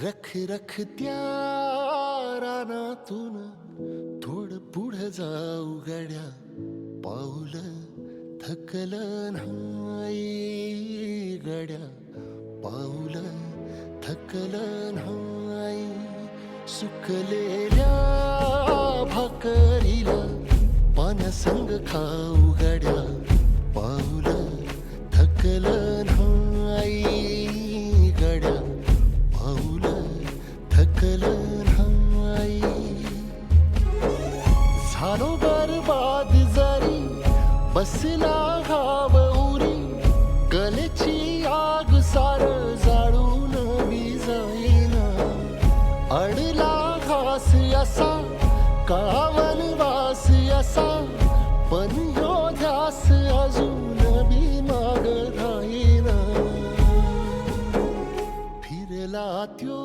रख रख त्या रानातून थोडं पुढं जाऊ गड्या, पाऊल थकलं नाही गड्या, पाऊल थकलं नाही. सुकलेल्या भाकरीला पाण्यासंग खाऊ गड्या, पाऊल थकलं नाही गड्या, पाऊल थकलं नाही. झालो बरबाद जरी बसला घाव उरी, कलेची आग सार जाळून विजाईना. अडला घास असा काळा वनवास असा, पण ह्यो ध्यास अजून बी माग राहीना. फिरला त्यो